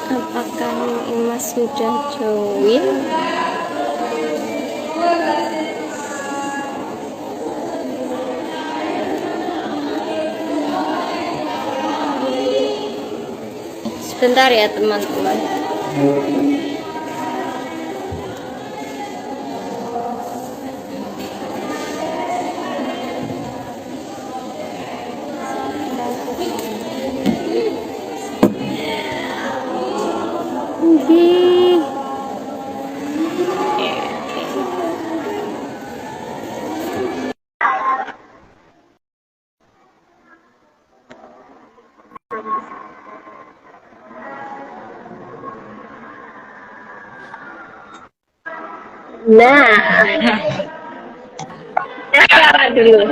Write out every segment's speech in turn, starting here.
Apakah Neng Imas sudah join? Sebentar ya teman-teman. Nah, siapa dulu?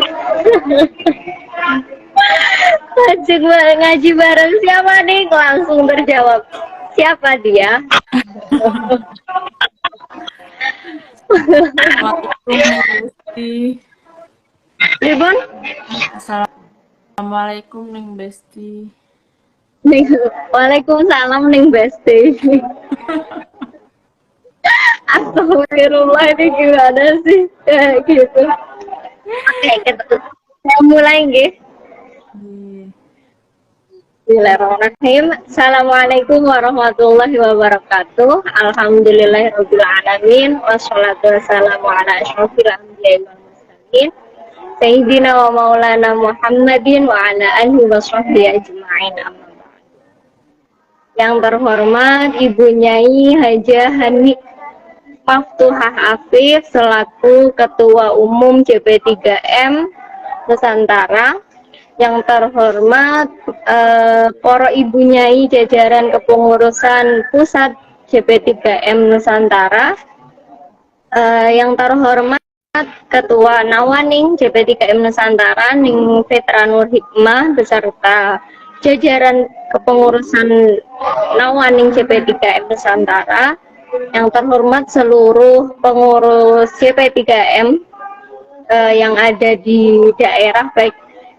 Ngaji bareng siapa nih? Langsung terjawab. Siapa dia? Assalamualaikum Neng Besti. Ribon? Assalamualaikum Neng Besti. Waalaikumsalam Ning Besti. Astagfirullah, ini gimana sih? Kayak gitu. Oke, kita mulai nggih. Bismillahirrahmanirrahim. Assalamualaikum warahmatullahi wabarakatuh. Alhamdulillahirabbil alamin. Wassalatu wassalamu ala asyrofil anbiya'i wal mursalin. Sayyidina wa maulana Muhammadin wa ala alihi wa sahbihi ajma'in. Amma ba'd. Yang terhormat Ibu Nyai Hajah Hani Maftuhah Afif selaku Ketua Umum JP3M Nusantara. Yang terhormat para Ibu Nyai jajaran kepengurusan pusat JP3M Nusantara. Yang terhormat Ketua Nawaning JP3M Nusantara Ning Petra Nur Hikmah beserta jajaran kepengurusan Nawaning JP3M Nusantara. Yang terhormat seluruh pengurus JP3M yang ada di daerah baik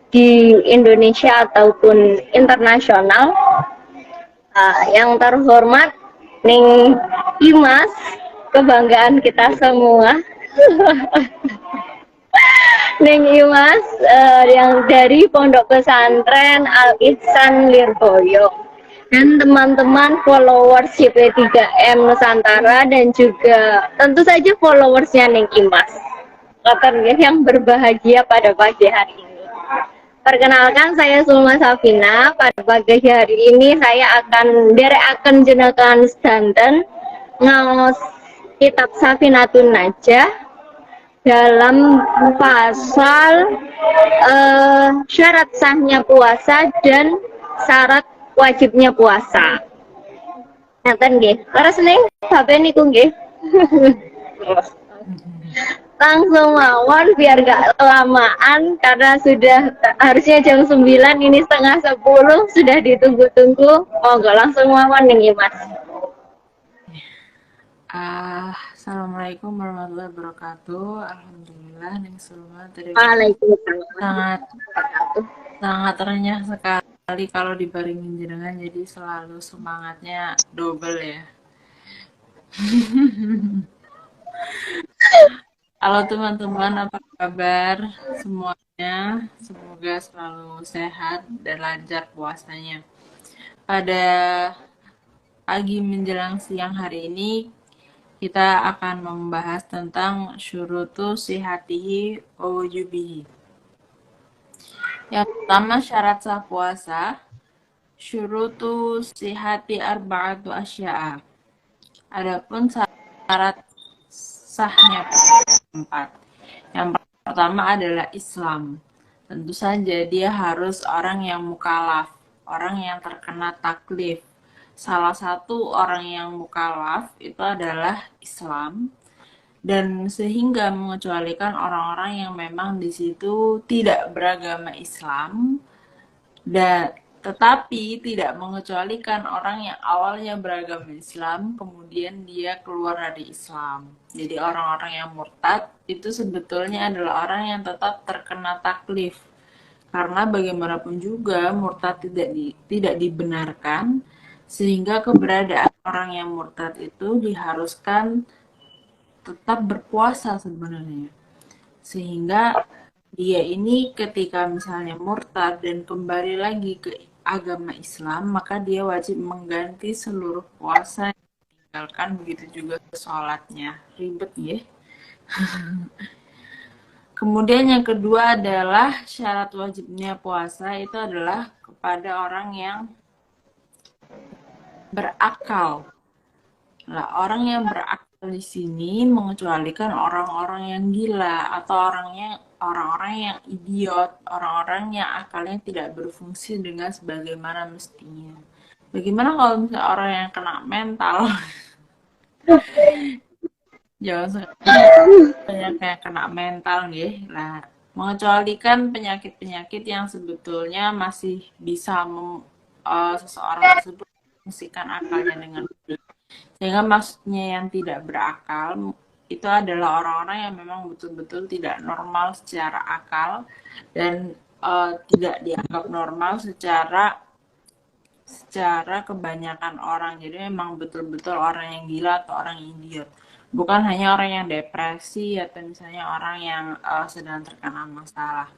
di Indonesia ataupun internasional. Yang terhormat Ning Imas, kebanggaan kita semua. Ning Imas yang dari Pondok Pesantren Al Ihsan Lirboyo dan teman-teman followers JP3M Nusantara dan juga tentu saja followersnya Ning Imas yang berbahagia pada pagi hari ini. Perkenalkan, saya Sulma Safina. Pada pagi hari ini saya akan derekaken jenengan sedanten ngaos kitab Safinatun Najah dalam pasal syarat sahnya puasa dan syarat wajibnya puasa. Ngaten nggih. Leres ning bapak niku nggih. Langsung mawon biar gak kelamaan karena sudah harusnya jam 9, ini setengah 10, sudah ditunggu-tunggu. Monggo langsung mawon ning Imas. Assalamualaikum warahmatullahi wabarakatuh. Alhamdulillah Neng Sulma Waalaikumsalam. sangat renyah sekali kalau dibaringin jenengan, jadi selalu semangatnya double ya. Halo teman-teman, apa kabar semuanya? Semoga selalu sehat dan lancar puasanya. Pada pagi menjelang siang hari ini, kita akan membahas tentang syurutu sihatihi wa wujubihi. Yang pertama, syarat sah puasa. Syurutu sihati arba'atu asya'a. Adapun syarat sahnya empat. Yang pertama adalah Islam. Tentu saja dia harus orang yang mukallaf, orang yang terkena taklif. Salah satu orang yang mukallaf itu adalah Islam, dan sehingga mengecualikan orang-orang yang memang di situ tidak beragama Islam, dan tetapi tidak mengecualikan orang yang awalnya beragama Islam kemudian dia keluar dari Islam. Jadi orang-orang yang murtad itu sebetulnya adalah orang yang tetap terkena taklif, karena bagaimanapun juga murtad tidak dibenarkan Sehingga keberadaan orang yang murtad itu diharuskan tetap berpuasa sebenarnya. Sehingga dia ini ketika misalnya murtad dan kembali lagi ke agama Islam, maka dia wajib mengganti seluruh puasa yang ditinggalkan, begitu juga sholatnya. Ribet ya. Kemudian yang kedua adalah syarat wajibnya puasa itu adalah kepada orang yang berakal. Nah, orang yang berakal di sini mengecualikan orang-orang yang gila atau orang-orang yang idiot, orang-orang yang akalnya tidak berfungsi dengan sebagaimana mestinya. Bagaimana kalau misalnya orang yang kena mental? Jangan banyak yang kena mental nih. Nah, mengecualikan penyakit-penyakit yang sebetulnya masih bisa seseorang tersebut memfungsikan akalnya dengan baik. Sehingga maksudnya yang tidak berakal itu adalah orang-orang yang memang betul-betul tidak normal secara akal dan tidak dianggap normal secara kebanyakan orang. Jadi memang betul-betul orang yang gila atau orang yang idiot. Bukan hanya orang yang depresi atau misalnya orang yang sedang terkena masalah.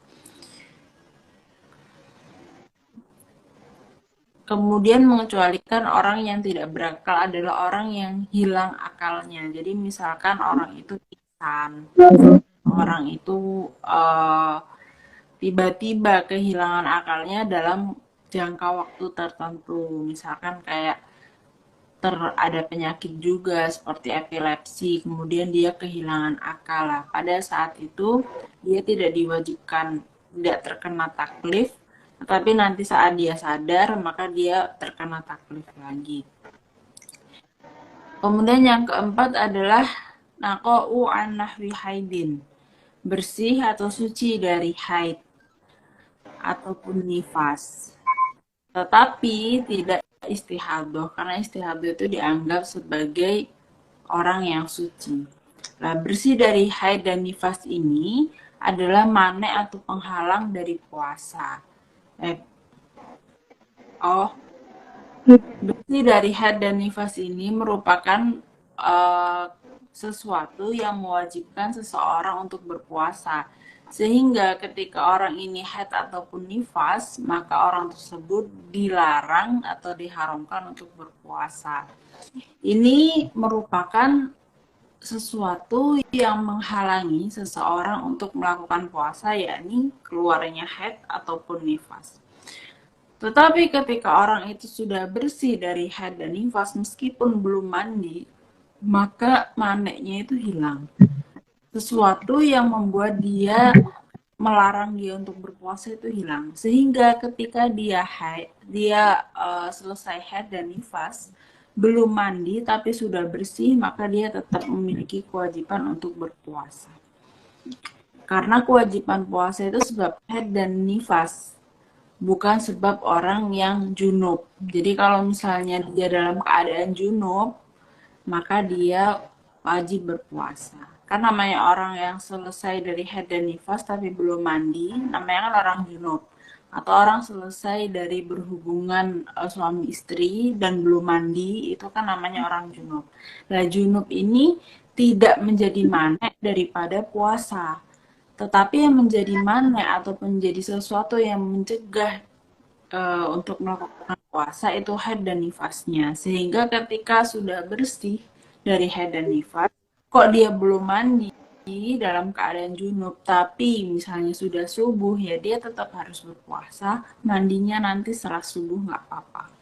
Kemudian mengecualikan orang yang tidak berakal adalah orang yang hilang akalnya. Jadi misalkan orang itu pingsan, orang itu tiba-tiba kehilangan akalnya dalam jangka waktu tertentu. Misalkan kayak ada penyakit juga seperti epilepsi, kemudian dia kehilangan akal. Pada saat itu dia tidak diwajibkan, tidak terkena taklif, tetapi nanti saat dia sadar maka dia terkena taklif lagi. Kemudian yang keempat adalah naqa'u an nahwi haidin, bersih atau suci dari haid ataupun nifas. Tetapi tidak istihadah, karena istihadah itu dianggap sebagai orang yang suci. Nah, bersih dari haid dan nifas ini adalah mane atau penghalang dari puasa. Bersih dari haid dan nifas ini merupakan sesuatu yang mewajibkan seseorang untuk berpuasa. Sehingga ketika orang ini haid ataupun nifas, maka orang tersebut dilarang atau diharamkan untuk berpuasa. Ini merupakan sesuatu yang menghalangi seseorang untuk melakukan puasa, yakni keluarnya haid ataupun nifas. Tetapi ketika orang itu sudah bersih dari haid dan nifas meskipun belum mandi, maka maneknya itu hilang. Sesuatu yang membuat dia melarang dia untuk berpuasa itu hilang. Sehingga ketika dia selesai haid dan nifas, belum mandi tapi sudah bersih, maka dia tetap memiliki kewajiban untuk berpuasa. Karena kewajiban puasa itu sebab haid dan nifas, bukan sebab orang yang junub. Jadi kalau misalnya dia dalam keadaan junub, maka dia wajib berpuasa. Kan namanya orang yang selesai dari haid dan nifas tapi belum mandi, namanya kan orang junub. Atau orang selesai dari berhubungan suami istri dan belum mandi, itu kan namanya orang junub. Nah, junub ini tidak menjadi manek daripada puasa. Tetapi yang menjadi manek atau menjadi sesuatu yang mencegah untuk melakukan puasa itu haid dan nifasnya. Sehingga ketika sudah bersih dari haid dan nifas, kok dia belum mandi dalam keadaan junub, tapi misalnya sudah subuh, ya dia tetap harus berpuasa. Mandinya nanti setelah subuh nggak apa-apa.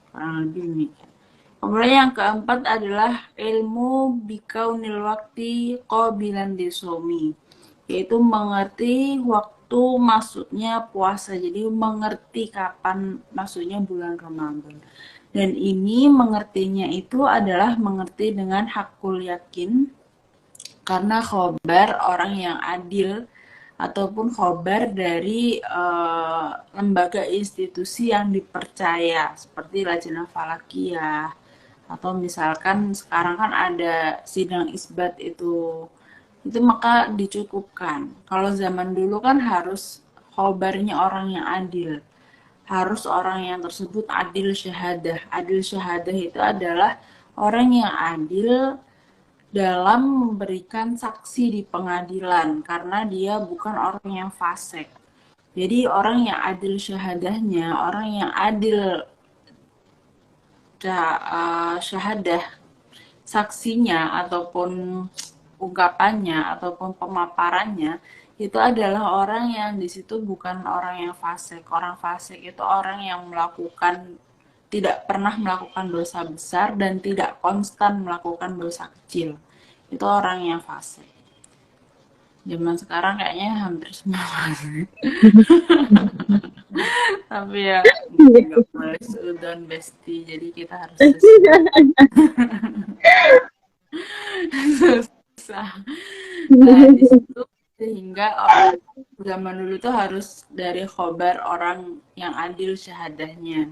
Kurang lebih demikian. Kemudian yang keempat adalah ilmu bikaunil wakti qabilan disomi, yaitu mengerti waktu masuknya puasa. Jadi mengerti kapan masuknya bulan Ramadan. Dan ini mengertinya itu adalah mengerti dengan hakul yakin, karena khobar orang yang adil ataupun khobar dari lembaga institusi yang dipercaya seperti Lajnah Falakiyah, atau misalkan sekarang kan ada sidang isbat itu maka dicukupkan. Kalau zaman dulu kan harus khobarnya orang yang adil. harus orang yang tersebut adil syahadah. Adil syahadah itu adalah orang yang adil dalam memberikan saksi di pengadilan karena dia bukan orang yang fasik. Jadi orang yang adil syahadahnya, orang yang adil syahadah saksinya ataupun ungkapannya ataupun pemaparannya itu adalah orang yang di situ bukan orang yang fasik. Orang fasik itu orang yang tidak pernah melakukan dosa besar dan tidak konstan melakukan dosa kecil. Itu orang yang fasik. Zaman sekarang kayaknya hampir semua fasik. Tapi ya nggak boleh seudon besti, jadi kita harus susah. Nah, di situ sehingga orang zaman dulu tuh harus dari khobar orang yang adil syahadahnya.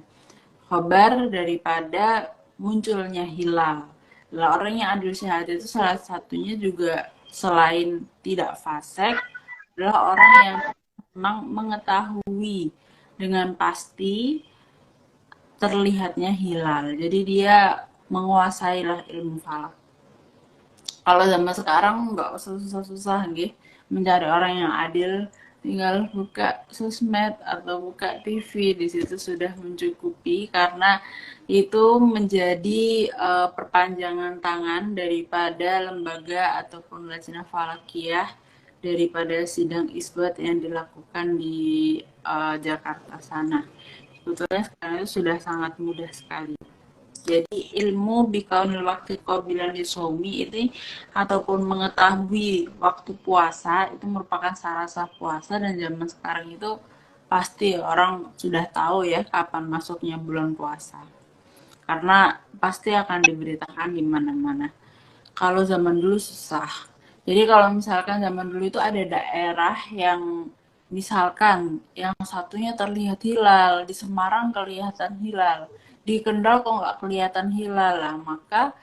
Khobar daripada munculnya hilal. Lah orang yang adil syahadah itu salah satunya juga selain tidak fasik adalah orang yang memang mengetahui dengan pasti terlihatnya hilal. Jadi dia menguasai lah ilmu falak. Kalau zaman sekarang nggak usah susah-susah gitu mencari orang yang adil, tinggal buka sosmed atau buka TV, di situ sudah mencukupi karena itu menjadi perpanjangan tangan daripada lembaga ataupun lajnah falakiyah daripada sidang isbat yang dilakukan di Jakarta sana. Sebetulnya sekarang itu sudah sangat mudah sekali. Jadi ilmu bikaunil waktu qabilan lisomi itu ataupun mengetahui waktu puasa itu merupakan syarat sah puasa, dan zaman sekarang itu pasti orang sudah tahu ya kapan masuknya bulan puasa. Karena pasti akan diberitakan di mana-mana. Kalau zaman dulu susah. Jadi kalau misalkan zaman dulu itu ada daerah yang misalkan yang satunya terlihat hilal, di Semarang kelihatan hilal, di Kendal kok nggak kelihatan hilal lah, maka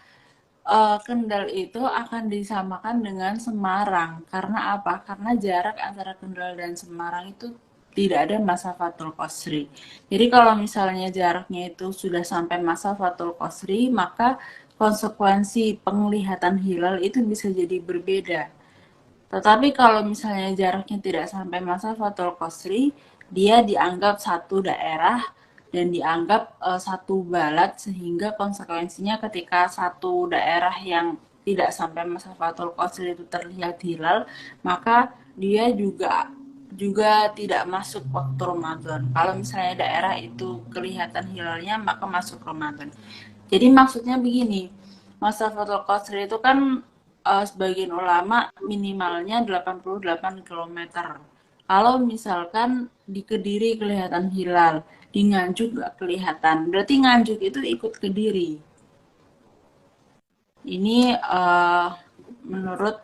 Kendal itu akan disamakan dengan Semarang. Karena apa? Karena jarak antara Kendal dan Semarang itu tidak ada masafatul qasri. Jadi kalau misalnya jaraknya itu sudah sampai masafatul qasri, maka konsekuensi penglihatan hilal itu bisa jadi berbeda. Tetapi kalau misalnya jaraknya tidak sampai masafatul qasri, dia dianggap satu daerah dan dianggap satu balad, sehingga konsekuensinya ketika satu daerah yang tidak sampai masafatul qasri itu terlihat hilal, maka dia juga tidak masuk waktu Ramadan. Kalau misalnya daerah itu kelihatan hilalnya, maka masuk Ramadan. Jadi maksudnya begini, masafatul qasri itu kan sebagian ulama minimalnya 88 km. Kalau misalkan di Kediri kelihatan hilal, di Nganjuk nggak kelihatan, berarti Nganjuk itu ikut Kediri. Ini menurut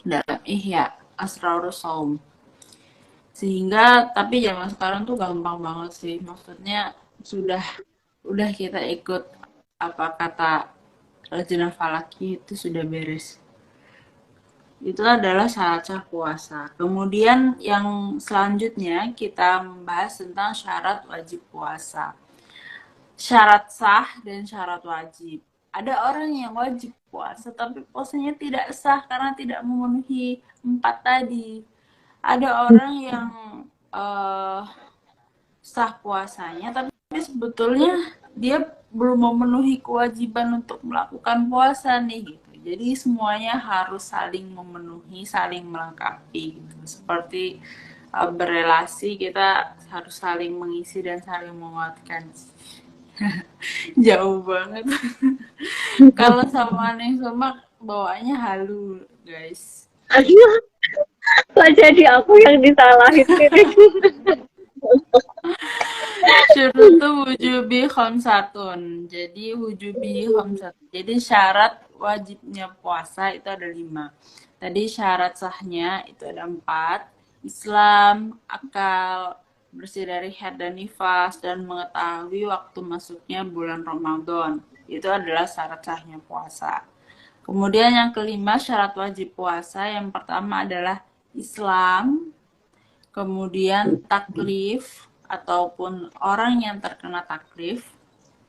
dalam Ihya Asrarus Saum. Sehingga tapi zaman sekarang tuh gampang banget sih, maksudnya udah kita ikut apa kata lajnah falaki itu sudah beres. Itu adalah syarat sah puasa. Kemudian yang selanjutnya kita membahas tentang syarat wajib puasa. Syarat sah dan syarat wajib. Ada orang yang wajib puasa tapi puasanya tidak sah karena tidak memenuhi 4 tadi. Ada orang yang sah puasanya tapi sebetulnya dia belum memenuhi kewajiban untuk melakukan puasa nih gitu. Jadi semuanya harus saling memenuhi, saling melengkapi gitu. Seperti berelasi, kita harus saling mengisi dan saling menguatkan. Jauh banget. Kalau sama Neng Somak bawaannya halu, guys. Aduh, kok jadi aku yang disalahin ini? Syurutu wujubi khamsatun. Jadi wujubi khamsatun. Jadi syarat wajibnya puasa itu ada 5. Tadi syarat sahnya itu ada 4. Islam, akal, bersih dari haid dan nifas, dan mengetahui waktu masuknya bulan Ramadan. Itu adalah syarat sahnya puasa. Kemudian yang kelima syarat wajib puasa. Yang pertama adalah Islam, kemudian taklif ataupun orang yang terkena taklif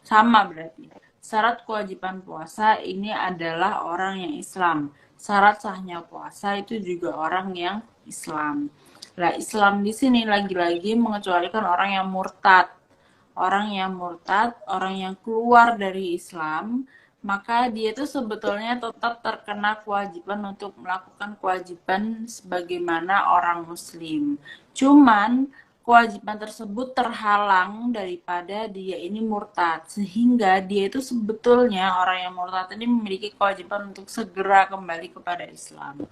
sama berarti. Syarat kewajiban puasa ini adalah orang yang Islam. Syarat sahnya puasa itu juga orang yang Islam. Nah, Islam di sini lagi-lagi mengecualikan orang yang murtad. Orang yang murtad, orang yang keluar dari Islam, maka dia itu sebetulnya tetap terkena kewajiban untuk melakukan kewajiban sebagaimana orang Muslim. Cuman kewajiban tersebut terhalang daripada dia ini murtad, sehingga dia itu sebetulnya orang yang murtad ini memiliki kewajiban untuk segera kembali kepada Islam.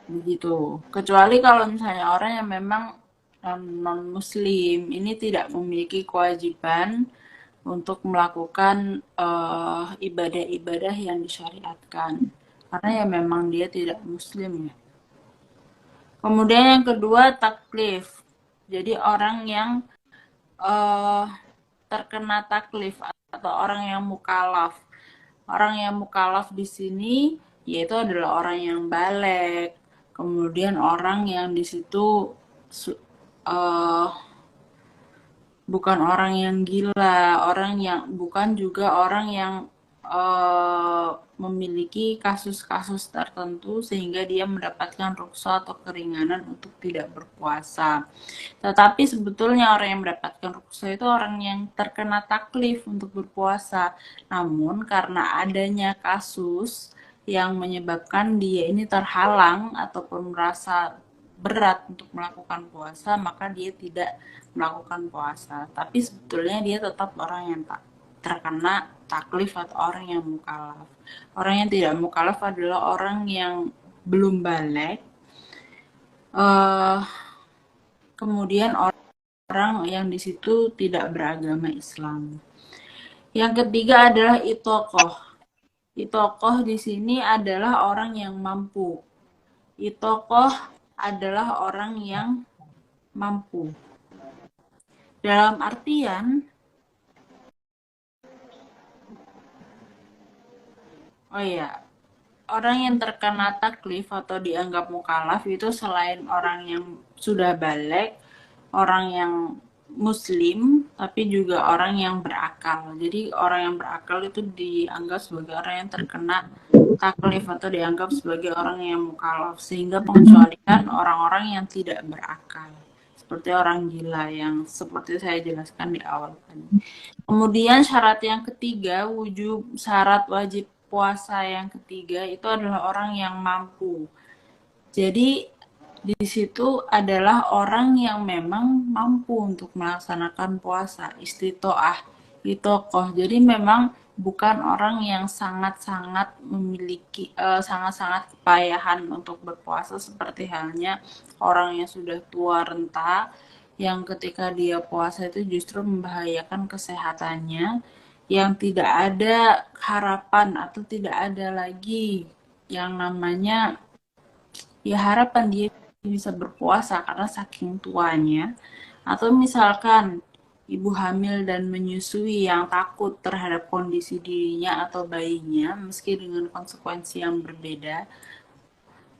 Begitu. Kecuali kalau misalnya orang yang memang non-muslim ini tidak memiliki kewajiban untuk melakukan ibadah-ibadah yang disyariatkan. Karena ya memang dia tidak muslim ya. Kemudian yang kedua taklif. Jadi orang yang terkena taklif atau orang yang mukalaf. Orang yang mukalaf di sini yaitu adalah orang yang baligh. Kemudian orang yang di situ bukan orang yang gila, orang yang bukan juga orang yang memiliki kasus-kasus tertentu sehingga dia mendapatkan ruksa atau keringanan untuk tidak berpuasa. Tetapi sebetulnya orang yang mendapatkan ruksa itu orang yang terkena taklif untuk berpuasa. Namun karena adanya kasus yang menyebabkan dia ini terhalang ataupun merasa berat untuk melakukan puasa, maka dia tidak melakukan puasa. Tapi sebetulnya dia tetap orang yang terkena taklif atau orang yang mukalaf. Orang yang tidak mukalaf adalah orang yang belum balik. Kemudian orang yang di situ tidak beragama Islam. Yang ketiga adalah itokoh. Itokoh di sini adalah orang yang mampu. Itokoh adalah orang yang mampu. Dalam artian, oh iya, orang yang terkena taklif atau dianggap mukalaf itu selain orang yang sudah balik, orang yang muslim, tapi juga orang yang berakal. Jadi orang yang berakal itu dianggap sebagai orang yang terkena taklif atau dianggap sebagai orang yang mukalaf, sehingga mengecualikan orang-orang yang tidak berakal. Seperti orang gila yang seperti saya jelaskan di awal tadi. Kemudian syarat yang ketiga, syarat wajib puasa yang ketiga itu adalah orang yang mampu. Jadi di situ adalah orang yang memang mampu untuk melaksanakan puasa, istitoah, itokoh. Jadi memang bukan orang yang sangat-sangat memiliki sangat-sangat kepayahan untuk berpuasa seperti halnya orang yang sudah tua renta yang ketika dia puasa itu justru membahayakan kesehatannya, yang tidak ada harapan atau tidak ada lagi yang namanya ya harapan dia bisa berpuasa karena saking tuanya. Atau misalkan ibu hamil dan menyusui yang takut terhadap kondisi dirinya atau bayinya meski dengan konsekuensi yang berbeda.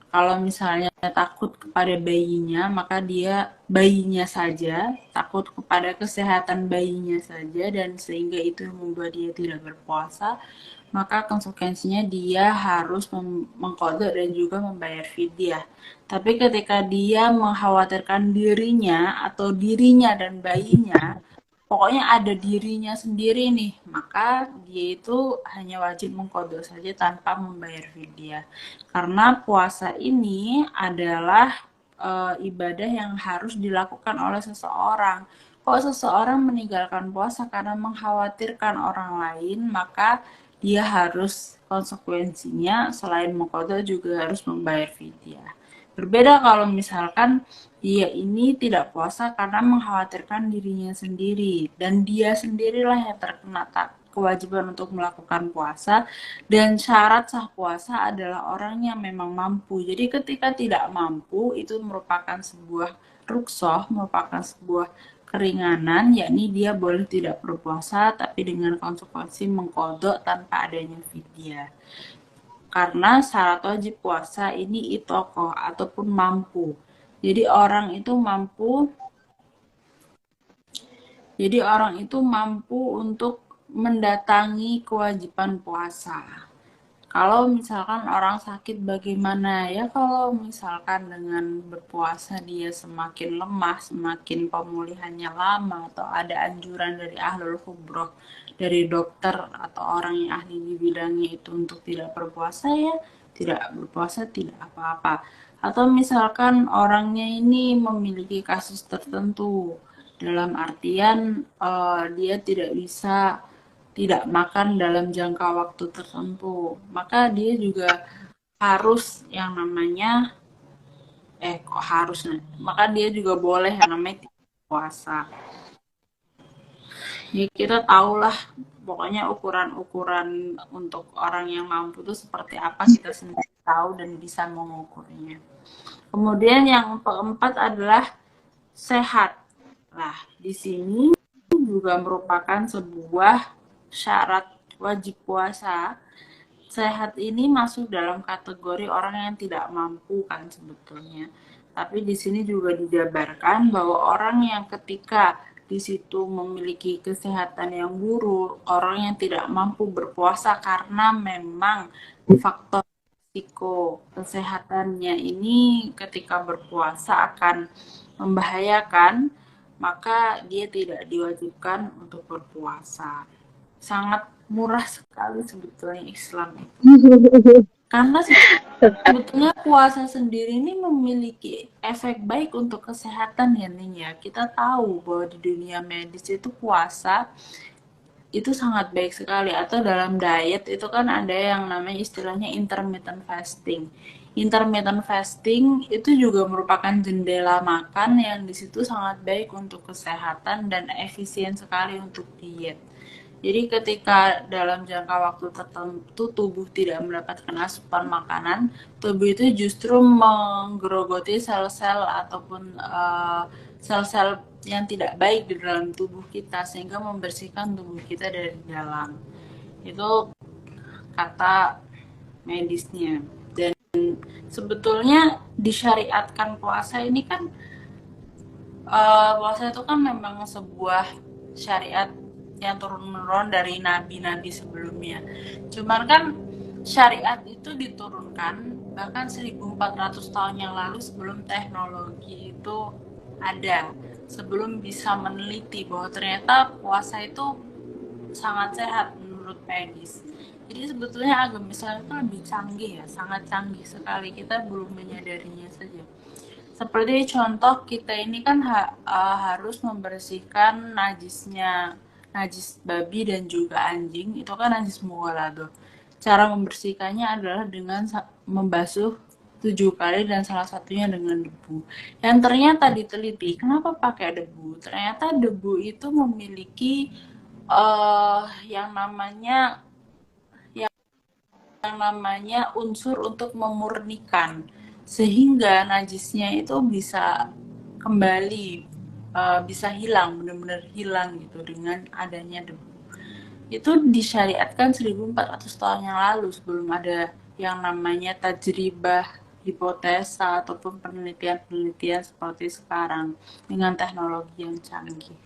Kalau misalnya takut kepada bayinya, maka dia bayinya saja, takut kepada kesehatan bayinya saja, dan sehingga itu membuat dia tidak berpuasa, maka konsekuensinya dia harus mengqadha dan juga membayar fidyah. Tapi ketika dia mengkhawatirkan dirinya atau dirinya dan bayinya, pokoknya ada dirinya sendiri nih, maka dia itu hanya wajib mengqadha saja tanpa membayar fidyah. Karena puasa ini adalah ibadah yang harus dilakukan oleh seseorang. Kalau seseorang meninggalkan puasa karena mengkhawatirkan orang lain, maka dia harus konsekuensinya selain mengqadha juga harus membayar fidyah. Berbeda kalau misalkan dia ini tidak puasa karena mengkhawatirkan dirinya sendiri dan dia sendirilah yang terkena kewajiban untuk melakukan puasa, dan syarat sah puasa adalah orang yang memang mampu. Jadi ketika tidak mampu itu merupakan sebuah rukhsah, merupakan sebuah keringanan, yakni dia boleh tidak berpuasa tapi dengan konsekuensi mengqadha tanpa adanya fidyah. Karena syarat wajib puasa ini itokoh ataupun mampu. Jadi orang itu mampu Jadi orang itu mampu untuk mendatangi kewajiban puasa. Kalau misalkan orang sakit bagaimana? Ya kalau misalkan dengan berpuasa dia semakin lemah, semakin pemulihannya lama, atau ada anjuran dari ahlul khubroh, dari dokter atau orang yang ahli di bidangnya itu untuk tidak berpuasa, ya tidak berpuasa tidak apa-apa. Atau misalkan orangnya ini memiliki kasus tertentu, dalam artian dia tidak bisa tidak makan dalam jangka waktu tertentu, maka dia juga harus yang namanya kok harus, maka dia juga boleh yang namanya puasa. Ya kita tahulah pokoknya ukuran-ukuran untuk orang yang mampu itu seperti apa, kita sendiri tahu dan bisa mengukurnya. Kemudian yang keempat adalah sehat. Nah, di sini juga merupakan sebuah syarat wajib puasa. Sehat ini masuk dalam kategori orang yang tidak mampu kan sebetulnya. Tapi di sini juga dijabarkan bahwa orang yang ketika di situ memiliki kesehatan yang buruk, orang yang tidak mampu berpuasa karena memang faktor risiko kesehatannya ini ketika berpuasa akan membahayakan, maka dia tidak diwajibkan untuk berpuasa. Sangat murah sekali sebetulnya Islam itu. Karena sebetulnya puasa sendiri ini memiliki efek baik untuk kesehatan ya Ning ya. Kita tahu bahwa di dunia medis itu puasa itu sangat baik sekali, atau dalam diet itu kan ada yang namanya istilahnya intermittent fasting. Intermittent fasting itu juga merupakan jendela makan yang di situ sangat baik untuk kesehatan dan efisien sekali untuk diet. Jadi ketika dalam jangka waktu tertentu tubuh tidak mendapatkan asupan makanan, tubuh itu justru menggerogoti sel-sel ataupun sel-sel yang tidak baik di dalam tubuh kita sehingga membersihkan tubuh kita dari dalam. Itu kata medisnya. Dan sebetulnya disyariatkan puasa ini kan puasa itu kan memang sebuah syariat yang turun-menurun dari nabi-nabi sebelumnya. Cuman kan syariat itu diturunkan bahkan 1400 tahun yang lalu sebelum teknologi itu ada. Sebelum bisa meneliti bahwa ternyata puasa itu sangat sehat menurut medis. Jadi sebetulnya agama Islam itu lebih canggih ya, sangat canggih sekali. Kita belum menyadarinya saja. Seperti contoh kita ini kan harus membersihkan najis babi dan juga anjing, itu kan najis mughaladzah. Cara membersihkannya adalah dengan membasuh 7 kali dan salah satunya dengan debu. Yang ternyata diteliti, kenapa pakai debu? Ternyata debu itu memiliki yang namanya unsur untuk memurnikan, sehingga najisnya itu bisa kembali, bisa hilang, benar-benar hilang gitu dengan adanya debu. Itu disyariatkan 1400 tahun yang lalu sebelum ada yang namanya tajribah, hipotesa ataupun penelitian-penelitian seperti sekarang dengan teknologi yang canggih.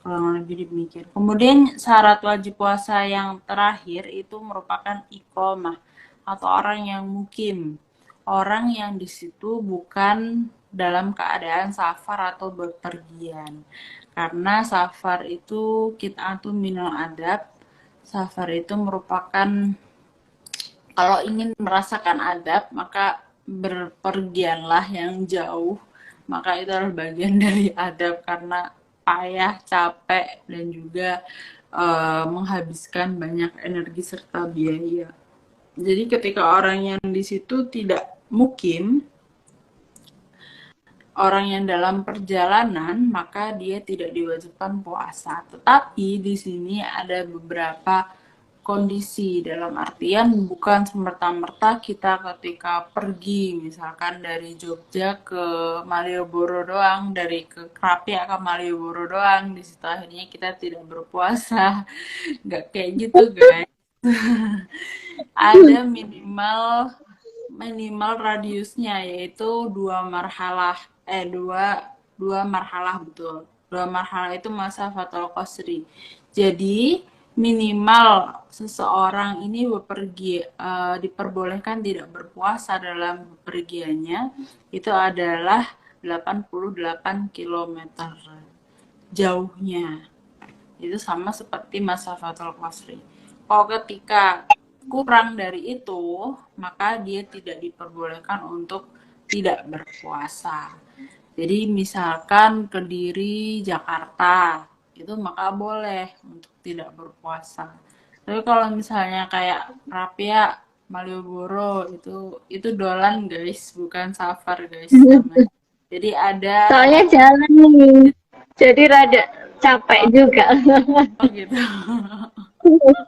Kurang lebih demikian. Kemudian syarat wajib puasa yang terakhir itu merupakan iqomah atau orang yang mukim. Orang yang di situ bukan dalam keadaan safar atau bepergian. Karena safar itu qit'atun minal adab. Safar itu merupakan, kalau ingin merasakan adab, maka berpergianlah yang jauh. Maka itu adalah bagian dari adab karena payah, capek, dan juga menghabiskan banyak energi serta biaya. Jadi ketika orang yang di situ tidak mukim, orang yang dalam perjalanan, maka dia tidak diwajibkan puasa. Tetapi di sini ada beberapa kondisi, dalam artian bukan semerta-merta kita ketika pergi misalkan dari Jogja ke Malioboro doang, dari ke Krapia ke Malioboro doang, di situ akhirnya kita tidak berpuasa. Nggak kayak gitu guys. Ada minimal radiusnya, yaitu dua marhalah betul, Dua marhalah itu masafatul qasri. Jadi minimal seseorang ini diperbolehkan tidak berpuasa dalam bepergiannya itu adalah 88 kilometer jauhnya. Itu sama seperti masafatul qasri. Kalau ketika kurang dari itu, maka dia tidak diperbolehkan untuk tidak berpuasa. Jadi misalkan Kediri, Jakarta, itu maka boleh untuk tidak berpuasa. Tapi kalau misalnya kayak Rapia, Malioboro, itu dolan guys, bukan safar guys namanya. Jadi ada Soalnya jalan nih, jadi rada capek juga. oh gitu. Sepertinya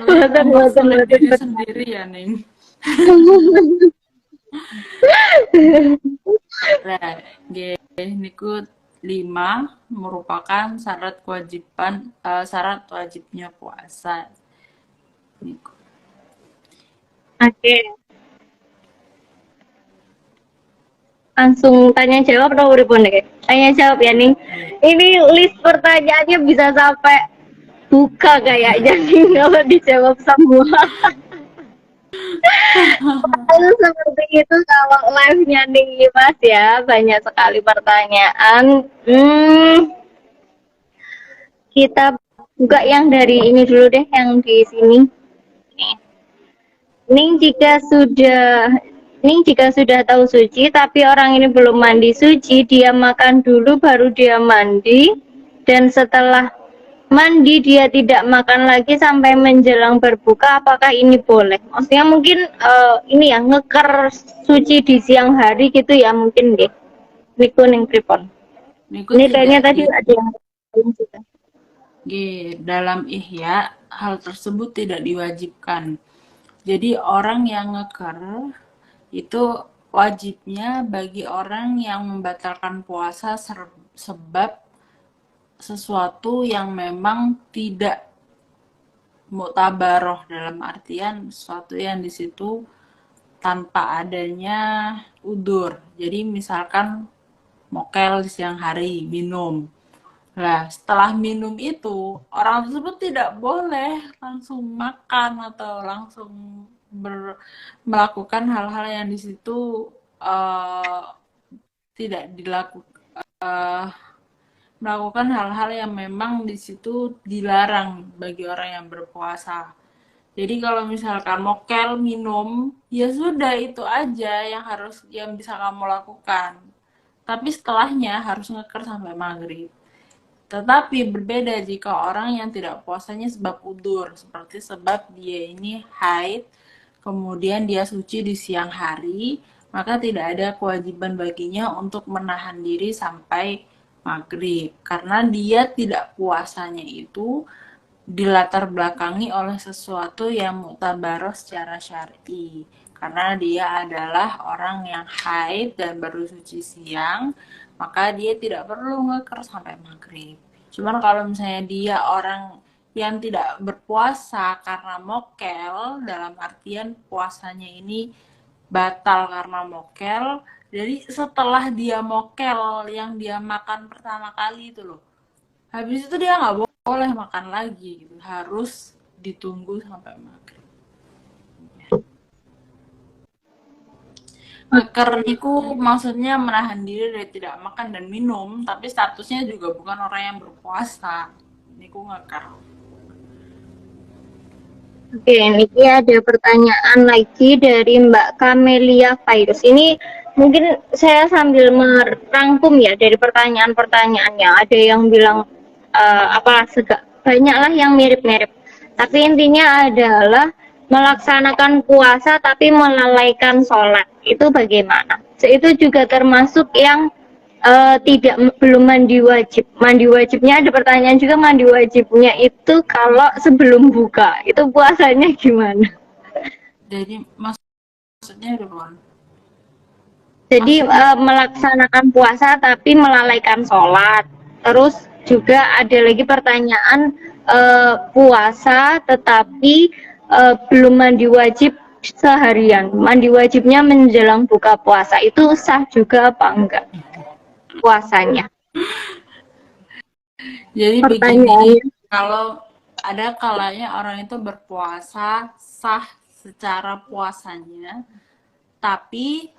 Boten, boten, mempersulit boten, diri boten. sendiri ya, Ning. Nah, niku 5 merupakan syarat wajibnya puasa. Niku. Oke, langsung tanya jawab atau pripun nih? Tanya jawab ya nih. Ini list pertanyaannya bisa sampai buka kayaknya nih kalau dijawab semua. Lalu seperti itu kalau live-nya nih Mas ya, banyak sekali pertanyaan. Kita buka yang dari ini dulu deh, yang di sini. Ning jika sudah tahu suci tapi orang ini belum mandi suci, dia makan dulu baru dia mandi, dan setelah mandi dia tidak makan lagi sampai menjelang berbuka, apakah ini boleh? Maksudnya mungkin ini ya, ngeker suci di siang hari gitu ya mungkin deh. Niku ning pripon. Niku Ini kayaknya tidak tadi ada yang juga. dalam ihya hal tersebut tidak diwajibkan. Jadi orang yang ngeker itu wajibnya bagi orang yang membatalkan puasa sebab sesuatu yang memang tidak muktabaroh, dalam artian sesuatu yang di situ tanpa adanya udur. Jadi misalkan mokel di siang hari, minum. Nah, setelah minum itu, orang tersebut tidak boleh langsung makan atau langsung melakukan hal-hal yang di situ tidak dilakukan, melakukan hal-hal yang memang di situ dilarang bagi orang yang berpuasa. Jadi kalau misalkan mokel minum, ya sudah itu aja yang bisa kamu lakukan. Tapi setelahnya harus ngeker sampai maghrib. Tetapi berbeda jika orang yang tidak puasanya sebab udur, seperti sebab dia ini haid, kemudian dia suci di siang hari, maka tidak ada kewajiban baginya untuk menahan diri sampai maghrib. Karena dia tidak puasanya itu dilatar belakangi oleh sesuatu yang muktabaroh secara syar'i. Karena dia adalah orang yang haid dan baru suci siang, maka dia tidak perlu ngeker sampai maghrib. Cuman kalau misalnya dia orang yang tidak berpuasa karena mokel, dalam artian puasanya ini batal karena mokel, jadi setelah dia mokel yang dia makan pertama kali itu loh, habis itu dia nggak boleh makan lagi gitu. Harus ditunggu sampai maghrib. Ngeker niku maksudnya menahan diri dari tidak makan dan minum, tapi statusnya juga bukan orang yang berpuasa. Niku ngeker. Oke, ini ada pertanyaan lagi dari Mbak Camelia Virus. Ini mungkin saya sambil merangkum ya dari pertanyaan-pertanyaannya. Ada yang bilang banyaklah yang mirip-mirip. Tapi intinya adalah melaksanakan puasa tapi melalaikan sholat. Itu bagaimana? Itu juga termasuk yang belum mandi wajib. Mandi wajibnya ada pertanyaan juga, mandi wajibnya itu kalau sebelum buka, itu puasanya gimana? Jadi maksudnya Ron? Jadi melaksanakan puasa tapi melalaikan sholat. Terus juga ada lagi pertanyaan puasa tetapi belum mandi wajib seharian. Mandi wajibnya menjelang buka puasa, itu sah juga apa enggak puasanya? Jadi begini, pertanyaannya. kalau ada kalanya orang itu berpuasa sah secara puasanya, tapi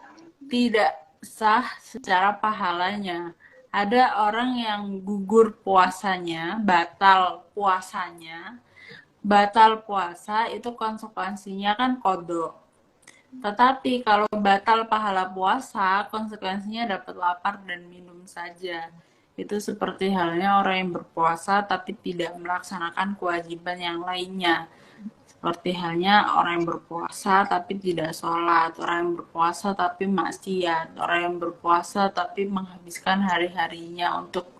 tidak sah secara pahalanya. Ada orang yang gugur puasanya, batal puasa itu konsekuensinya kan kodok. Tetapi kalau batal pahala puasa, konsekuensinya dapat lapar dan minum saja. Itu seperti halnya orang yang berpuasa tapi tidak melaksanakan kewajiban yang lainnya. Seperti halnya orang yang berpuasa tapi tidak sholat, orang yang berpuasa tapi maksiat, orang yang berpuasa tapi menghabiskan hari-harinya untuk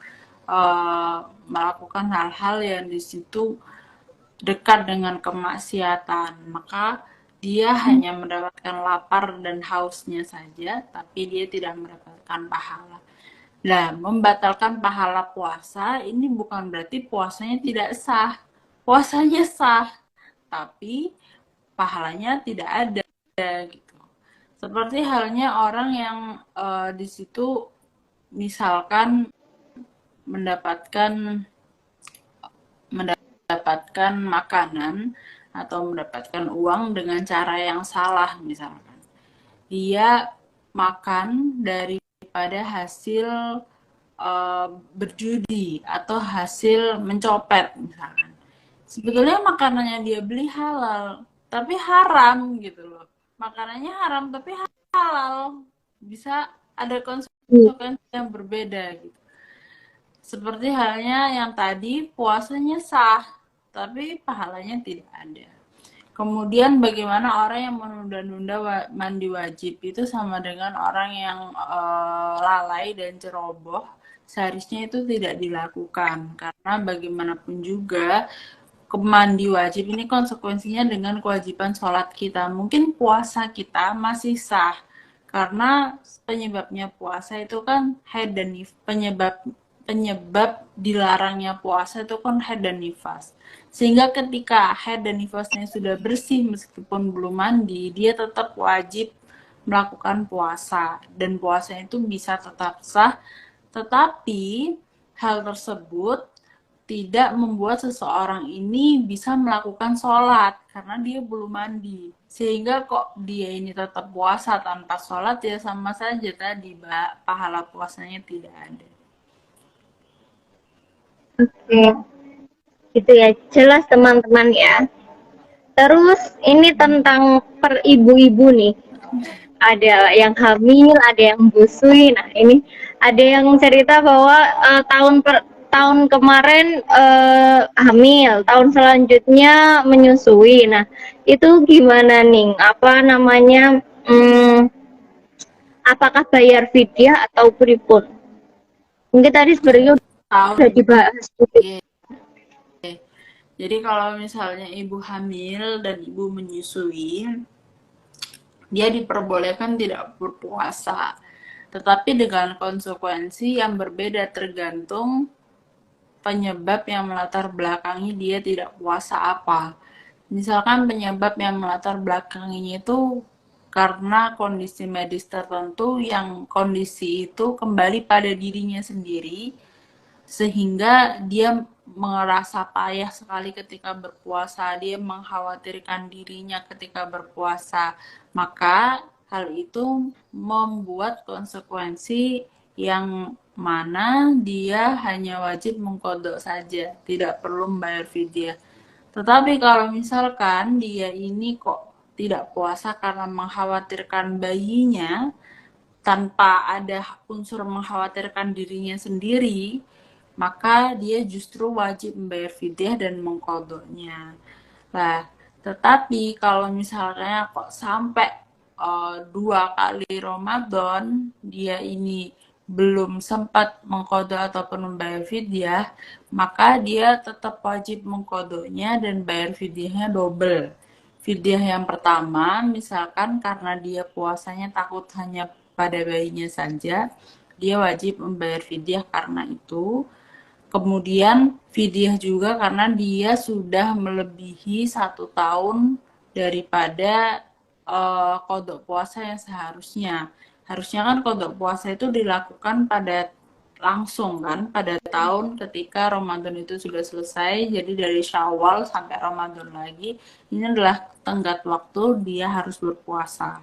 melakukan hal-hal yang di situ dekat dengan kemaksiatan, maka dia hanya mendapatkan lapar dan hausnya saja, tapi dia tidak mendapatkan pahala. Nah, membatalkan pahala puasa ini bukan berarti puasanya tidak sah. Puasanya sah, tapi pahalanya tidak ada gitu. Seperti halnya orang yang di situ misalkan mendapatkan mendapatkan makanan atau mendapatkan uang dengan cara yang salah misalkan. Dia makan daripada hasil berjudi atau hasil mencopet misalkan. Sebetulnya makanannya dia beli halal, tapi haram gitu loh. Makanannya haram tapi halal. Bisa ada konsekuensi yang berbeda gitu. Seperti halnya yang tadi, puasanya sah, tapi pahalanya tidak ada. Kemudian bagaimana orang yang menunda-nunda mandi wajib itu sama dengan orang yang lalai dan ceroboh, seharusnya itu tidak dilakukan. Karena bagaimanapun juga, mandi wajib ini konsekuensinya dengan kewajiban sholat kita. Mungkin puasa kita masih sah, karena penyebabnya puasa itu kan haid dan penyebab dilarangnya puasa itu kan haid dan nifas. Sehingga ketika haid dan nifasnya sudah bersih meskipun belum mandi, dia tetap wajib melakukan puasa dan puasa itu bisa tetap sah, tetapi hal tersebut tidak membuat seseorang ini bisa melakukan sholat karena dia belum mandi. Sehingga kok dia ini tetap puasa tanpa sholat ya sama saja tadi, Mbak, pahala puasanya tidak ada. Oke, gitu ya. Jelas teman-teman ya. Terus ini tentang per ibu-ibu nih. Ada yang hamil, ada yang busui. Nah, ini ada yang cerita bahwa tahun kemarin hamil, tahun selanjutnya menyusui. Nah, itu gimana nih? Apa namanya? Apakah bayar fidyah atau pripun? Mungkin tadi sebenarnya udah Tahun. dibahas. Oke. Jadi kalau misalnya ibu hamil dan ibu menyusui, dia diperbolehkan tidak berpuasa. Tetapi dengan konsekuensi yang berbeda tergantung penyebab yang melatar belakangi dia tidak puasa apa. Misalkan penyebab yang melatar belakanginya itu karena kondisi medis tertentu yang kondisi itu kembali pada dirinya sendiri sehingga dia merasa payah sekali ketika berpuasa, dia mengkhawatirkan dirinya ketika berpuasa, maka hal itu membuat konsekuensi yang mana dia hanya wajib mengkodok saja, tidak perlu membayar fidyah. Tetapi kalau misalkan dia ini kok tidak puasa karena mengkhawatirkan bayinya, tanpa ada unsur mengkhawatirkan dirinya sendiri, maka dia justru wajib membayar fidyah dan mengkodoknya. Nah, tetapi kalau misalnya kok sampai 2 kali Ramadan dia ini belum sempat mengkodok ataupun membayar fidyah, maka dia tetap wajib mengkodoknya dan bayar fidyahnya double. Fidyah yang pertama, misalkan karena dia puasanya takut hanya pada bayinya saja, dia wajib membayar fidyah karena itu. Kemudian fidyah juga karena dia sudah melebihi 1 tahun daripada kodok puasa yang seharusnya. Harusnya kan kodok puasa itu dilakukan pada langsung kan pada tahun ketika Ramadan itu sudah selesai. Jadi dari Syawal sampai Ramadan lagi, ini adalah tenggat waktu dia harus berpuasa.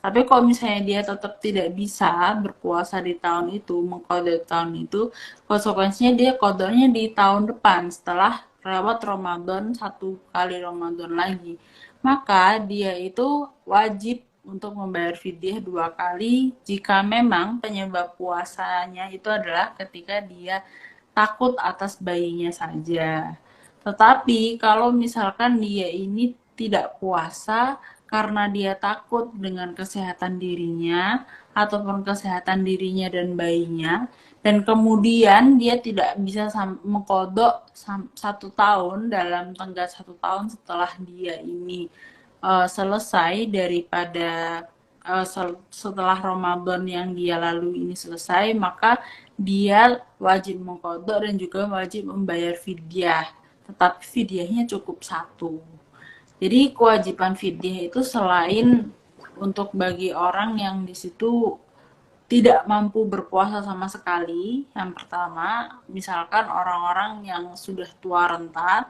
Tapi kalau misalnya dia tetap tidak bisa berpuasa di tahun itu, mengkodok tahun itu, konsekuensinya dia kodoknya di tahun depan setelah lewat Ramadan, satu kali Ramadan lagi. Maka dia itu wajib untuk membayar fidyah 2 kali jika memang penyebab puasanya itu adalah ketika dia takut atas bayinya saja. Tetapi kalau misalkan dia ini tidak puasa karena dia takut dengan kesehatan dirinya ataupun kesehatan dirinya dan bayinya, dan kemudian dia tidak bisa mengkodok 1 tahun dalam tenggat 1 tahun setelah dia ini selesai daripada setelah Ramadan yang dia lalui ini selesai, maka dia wajib mengkodok dan juga wajib membayar fidyah. Tetapi fidyahnya cukup 1. Jadi kewajiban fidyah itu selain untuk bagi orang yang di situ tidak mampu berpuasa sama sekali, yang pertama, misalkan orang-orang yang sudah tua renta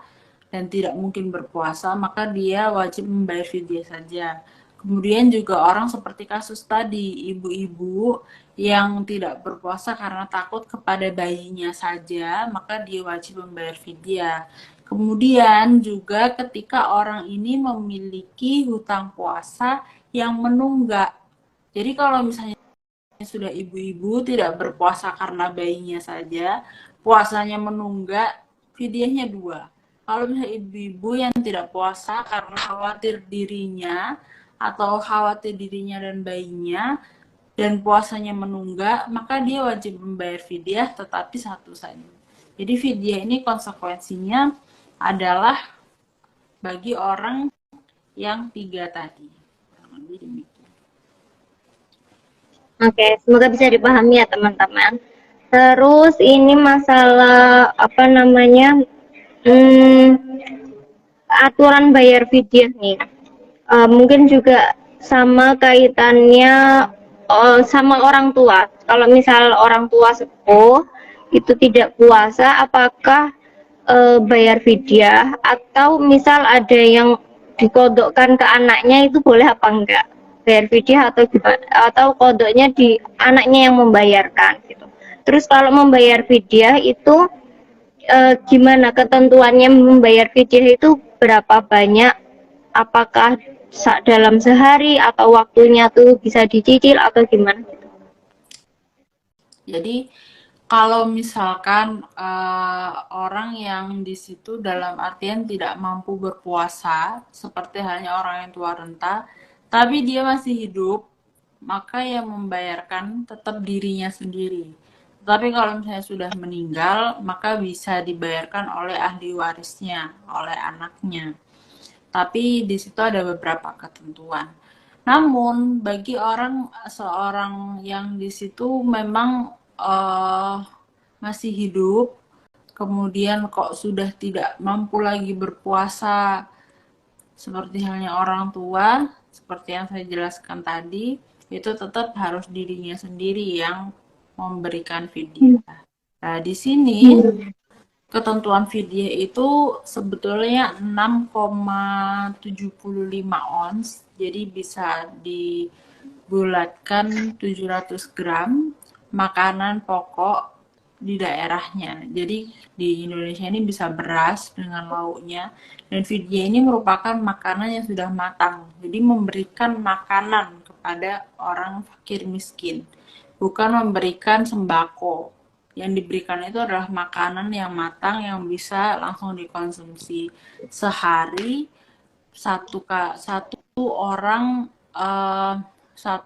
dan tidak mungkin berpuasa, maka dia wajib membayar fidyah saja. Kemudian juga orang seperti kasus tadi, ibu-ibu yang tidak berpuasa karena takut kepada bayinya saja, maka dia wajib membayar fidyah. Kemudian juga ketika orang ini memiliki hutang puasa yang menunggak. Jadi kalau misalnya sudah ibu-ibu tidak berpuasa karena bayinya saja, puasanya menunggak, fidyahnya 2. Kalau misalnya ibu-ibu yang tidak puasa karena khawatir dirinya atau khawatir dirinya dan bayinya dan puasanya menunggak, maka dia wajib membayar fidyah tetapi 1 saja. Jadi fidyah ini konsekuensinya adalah bagi orang yang 3 tadi. Oke, semoga bisa dipahami ya teman-teman. Terus ini masalah apa namanya aturan bayar fidyah nih. Mungkin juga sama kaitannya sama orang tua. Kalau misal orang tua sepuh itu tidak puasa, apakah bayar fidyah, atau misal ada yang dikodokkan ke anaknya, itu boleh apa enggak bayar fidyah, atau gimana, atau kodoknya di anaknya yang membayarkan gitu. Terus kalau membayar fidyah itu gimana ketentuannya, membayar fidyah itu berapa banyak, apakah dalam sehari atau waktunya tuh bisa dicicil atau gimana gitu. Jadi kalau misalkan orang yang di situ dalam artian tidak mampu berpuasa, seperti hanya orang yang tua renta, tapi dia masih hidup, maka yang membayarkan tetap dirinya sendiri. Tapi kalau misalnya sudah meninggal, maka bisa dibayarkan oleh ahli warisnya, oleh anaknya. Tapi di situ ada beberapa ketentuan. Namun bagi seorang yang di situ memang masih hidup, kemudian kok sudah tidak mampu lagi berpuasa, seperti halnya orang tua, seperti yang saya jelaskan tadi, itu tetap harus dirinya sendiri yang memberikan fidyah. Nah, di sini ketentuan fidyah itu sebetulnya 6,75 ons, jadi bisa dibulatkan 700 gram makanan pokok di daerahnya. Jadi di Indonesia ini bisa beras dengan lauknya, dan fidyah ini merupakan makanan yang sudah matang. Jadi memberikan makanan kepada orang fakir miskin, bukan memberikan sembako. Yang diberikan itu adalah makanan yang matang yang bisa langsung dikonsumsi sehari. Satu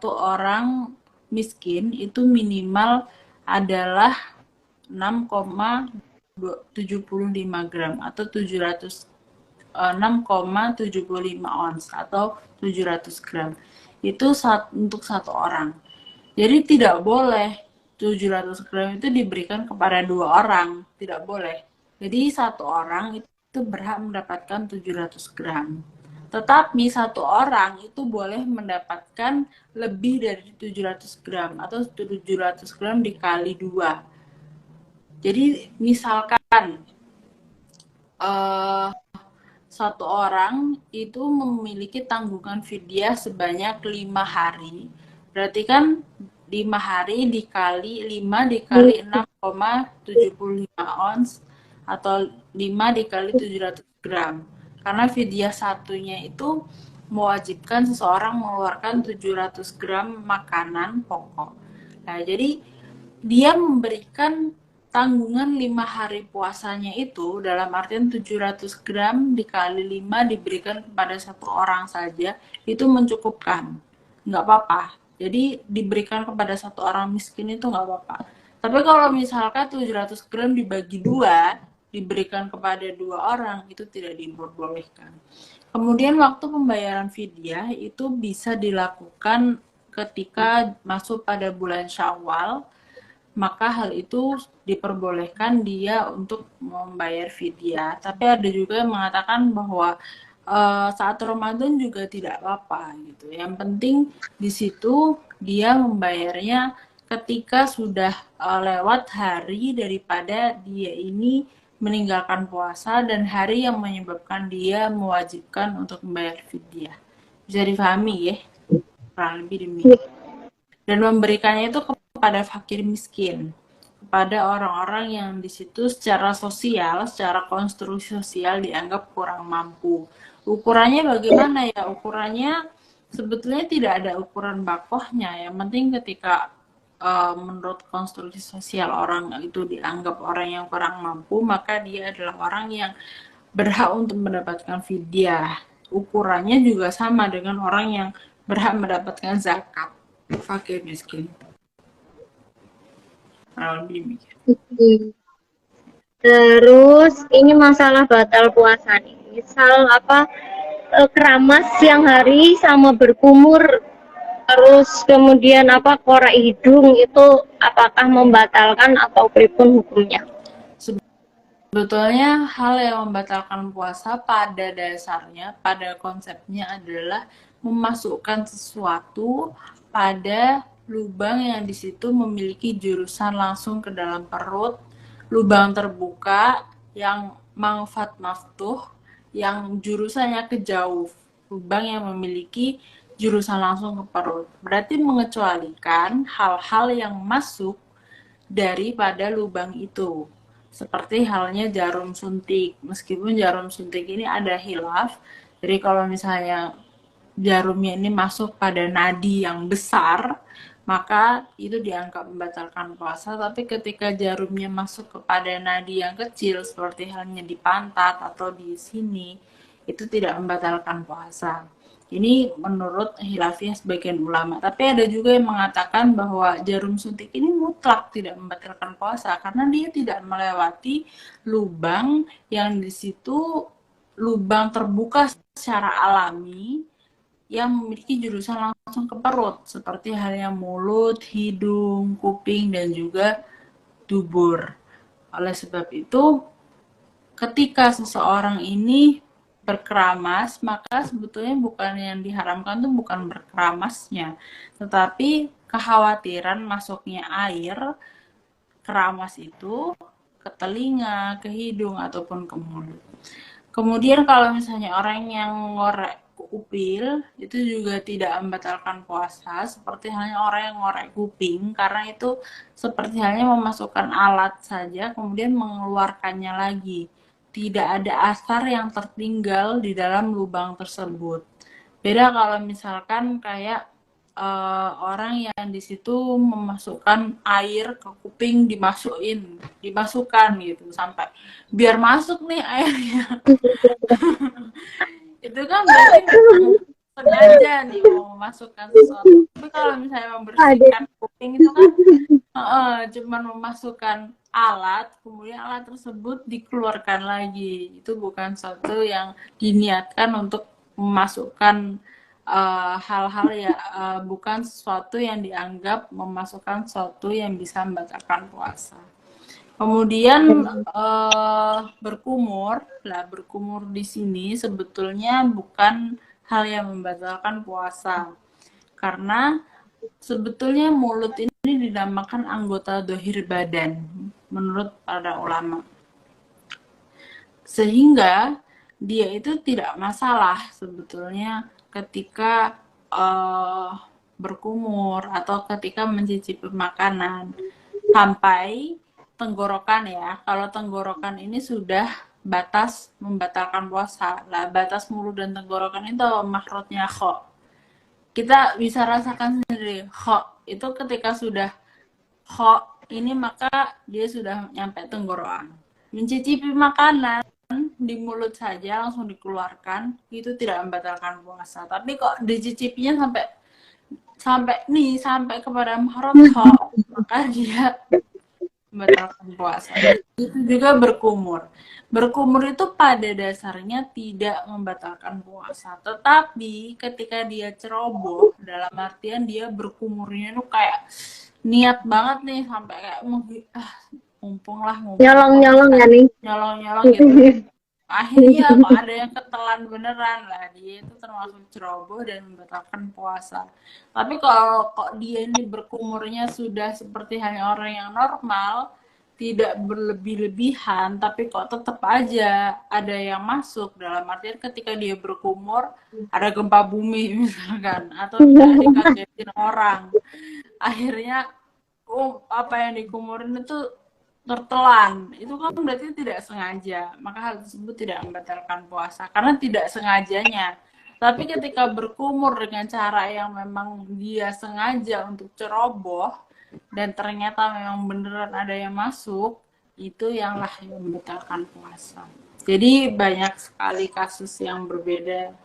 orang miskin itu minimal adalah 6,75 gram atau 6,75 ons atau 700 gram. Itu untuk 1 orang. Jadi tidak boleh 700 gram itu diberikan kepada 2 orang, tidak boleh. Jadi 1 orang itu berhak mendapatkan 700 gram. Tetapi 1 orang itu boleh mendapatkan lebih dari 700 gram atau 700 gram dikali 2. Jadi misalkan eh, satu orang itu memiliki tanggungan fidyah sebanyak 5 hari. Berarti kan 5 hari dikali 5 dikali 6,75 ons atau 5 dikali 700 gram. Karena fidyah satunya itu mewajibkan seseorang mengeluarkan 700 gram makanan pokok. Nah, jadi dia memberikan tanggungan 5 hari puasanya itu dalam artian 700 gram dikali 5 diberikan kepada satu orang saja itu mencukupkan, nggak apa-apa. Jadi diberikan kepada satu orang miskin itu nggak apa-apa. Tapi kalau misalkan 700 gram dibagi dua diberikan kepada 2 orang itu tidak diperbolehkan. Kemudian waktu pembayaran fidyah itu bisa dilakukan ketika masuk pada bulan Syawal, maka hal itu diperbolehkan dia untuk membayar fidyah. Tapi ada juga yang mengatakan bahwa saat Ramadan juga tidak apa-apa gitu. Yang penting di situ dia membayarnya ketika sudah lewat hari daripada dia ini meninggalkan puasa dan hari yang menyebabkan dia mewajibkan untuk membayar fidyah. Bisa difahami ya? Kurang lebih demikian. Dan memberikannya itu kepada fakir miskin, kepada orang-orang yang di situ secara sosial, secara konstruksi sosial dianggap kurang mampu. Ukurannya bagaimana ya? Ukurannya sebetulnya tidak ada ukuran bakohnya. Yang penting ketika menurut konstruksi sosial orang itu dianggap orang yang kurang mampu, maka dia adalah orang yang berhak untuk mendapatkan fidyah. Ukurannya juga sama dengan orang yang berhak mendapatkan zakat, fakir miskin. Terus ini masalah batal puasa nih. Misal apa keramas siang hari sama berkumur, terus kemudian apa korek hidung itu apakah membatalkan atau pripun hukumnya? Sebetulnya hal yang membatalkan puasa pada dasarnya, pada konsepnya adalah memasukkan sesuatu pada lubang yang di situ memiliki jurusan langsung ke dalam perut, lubang terbuka yang manfaat maftuh, yang jurusannya ke jauh, lubang yang memiliki jurusan langsung ke perut. Berarti mengecualikan hal-hal yang masuk daripada lubang itu. Seperti halnya jarum suntik. Meskipun jarum suntik ini ada khilaf, jadi kalau misalnya jarumnya ini masuk pada nadi yang besar, maka itu dianggap membatalkan puasa. Tapi ketika jarumnya masuk kepada nadi yang kecil, seperti halnya di pantat atau di sini, itu tidak membatalkan puasa. Ini menurut khilafiyah sebagian ulama. Tapi ada juga yang mengatakan bahwa jarum suntik ini mutlak tidak membatalkan puasa karena dia tidak melewati lubang yang di situ lubang terbuka secara alami yang memiliki jurusan langsung ke perut seperti halnya mulut, hidung, kuping dan juga dubur. Oleh sebab itu, ketika seseorang ini berkeramas, maka sebetulnya bukan yang diharamkan tuh bukan berkeramasnya, tetapi kekhawatiran masuknya air keramas itu ke telinga, ke hidung, ataupun ke mulut. Kemudian kalau misalnya orang yang ngorek upil, itu juga tidak membatalkan puasa, seperti halnya orang yang ngorek kuping, karena itu seperti halnya memasukkan alat saja, kemudian mengeluarkannya lagi. Tidak ada asar yang tertinggal di dalam lubang tersebut. Beda kalau misalkan kayak orang yang di situ memasukkan air ke kuping dimasukkan gitu sampai biar masuk nih airnya. Itu kan berarti sengaja nih mau memasukkan sesuatu. Tapi kalau misalnya membersihkan kuping itu kan cuman memasukkan alat, kemudian alat tersebut dikeluarkan lagi. Itu bukan sesuatu yang diniatkan untuk memasukkan hal-hal ya bukan sesuatu yang dianggap memasukkan sesuatu yang bisa membatalkan puasa. Kemudian berkumur, lah berkumur di sini sebetulnya bukan hal yang membatalkan puasa, karena sebetulnya mulut ini dinamakan anggota dohir badan. menurut para ulama. Sehingga dia itu tidak masalah sebetulnya ketika berkumur atau ketika mencicipi makanan sampai tenggorokan ya. Kalau tenggorokan ini sudah batas membatalkan puasa. Lah batas mulut dan tenggorokan itu makrotnya kho. Kita bisa rasakan sendiri kho itu ketika sudah kho ini maka dia sudah nyampe tenggorokan. Mencicipi makanan di mulut saja langsung dikeluarkan itu tidak membatalkan puasa. Tapi kok dicicipinya sampai kepada makrot kho, maka dia membatalkan puasa. Itu juga berkumur. Berkumur itu pada dasarnya tidak membatalkan puasa. Tetapi ketika dia ceroboh, dalam artian dia berkumurnya itu kayak niat banget nih sampai kayak mumpung. Nyolong-nyolong ya nih. Nyolong-nyolong gitu. Akhirnya kok ada yang ketelan beneran lah, dia itu termasuk ceroboh dan membatalkan puasa. Tapi kalau kok dia ini berkumurnya sudah seperti hanya orang yang normal, tidak berlebih-lebihan, tapi kok tetap aja ada yang masuk, dalam artian ketika dia berkumur ada gempa bumi misalkan, atau tidak dikagetin orang, akhirnya apa yang dikumurin itu tertelan, itu kan berarti tidak sengaja, maka hal tersebut tidak membatalkan puasa karena tidak sengajanya. Tapi ketika berkumur dengan cara yang memang dia sengaja untuk ceroboh dan ternyata memang beneran ada yang masuk, itu yang membatalkan puasa. Jadi banyak sekali kasus yang berbeda.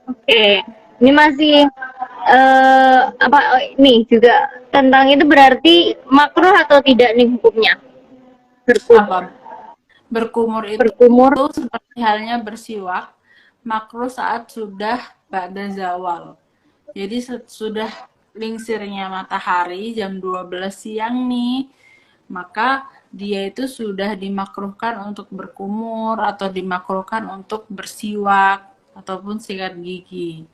Oke, ini masih nih juga tentang itu, berarti makruh atau tidak nih hukumnya? Berkumur itu seperti halnya bersiwak, makruh saat sudah ba'da zawal. Jadi sudah lingsirnya matahari jam 12 siang nih, maka dia itu sudah dimakruhkan untuk berkumur atau dimakruhkan untuk bersiwak ataupun sikat gigi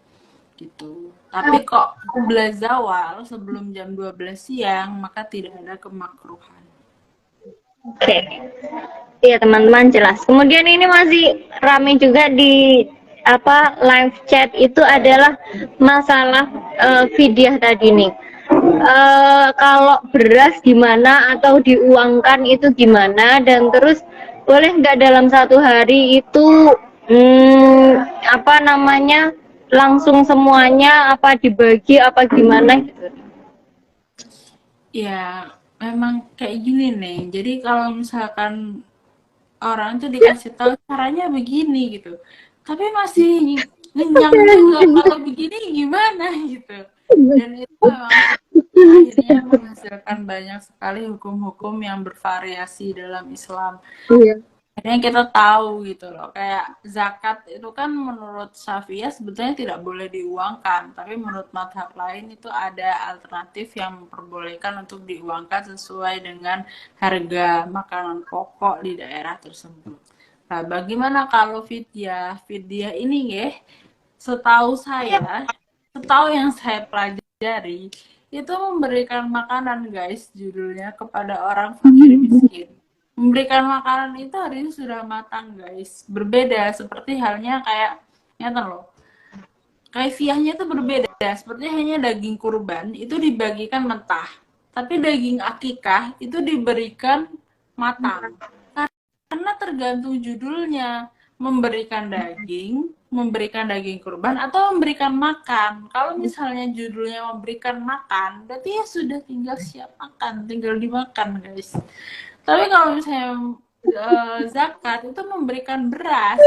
gitu. Tapi kok qabla zawal sebelum jam 12 siang maka tidak ada kemakruhan. Oke. Iya teman-teman, jelas. Kemudian ini masih ramai juga di live chat itu adalah masalah fidyah tadi nih. Kalau beras gimana atau diuangkan itu gimana, dan terus boleh nggak dalam satu hari itu langsung semuanya apa dibagi apa gimana gitu? Ya memang kayak gini nih. Jadi kalau misalkan orang tuh dikasih tahu caranya begini gitu, tapi masih ngenyang juga kalau begini gimana gitu. Dan itu memang akhirnya menghasilkan banyak sekali hukum-hukum yang bervariasi dalam Islam. Akhirnya kita tahu gitu loh, kayak zakat itu kan menurut Syafi'iyah sebetulnya tidak boleh diuangkan, tapi menurut mazhab lain itu ada alternatif yang memperbolehkan untuk diuangkan sesuai dengan harga makanan pokok di daerah tersebut. Nah, bagaimana kalau fidyah? Fidyah ini setahu yang saya pelajari, itu memberikan makanan guys, judulnya, kepada orang fakir miskin. Memberikan makanan itu harusnya sudah matang guys. Berbeda seperti halnya kayak kaifiahnya itu berbeda. Seperti hanya daging kurban itu dibagikan mentah, tapi daging akikah itu diberikan matang. Karena tergantung judulnya, memberikan daging kurban atau memberikan makan. Kalau misalnya judulnya memberikan makan, berarti ya sudah tinggal siap makan, tinggal dimakan guys. Tapi kalau misalnya zakat itu memberikan beras,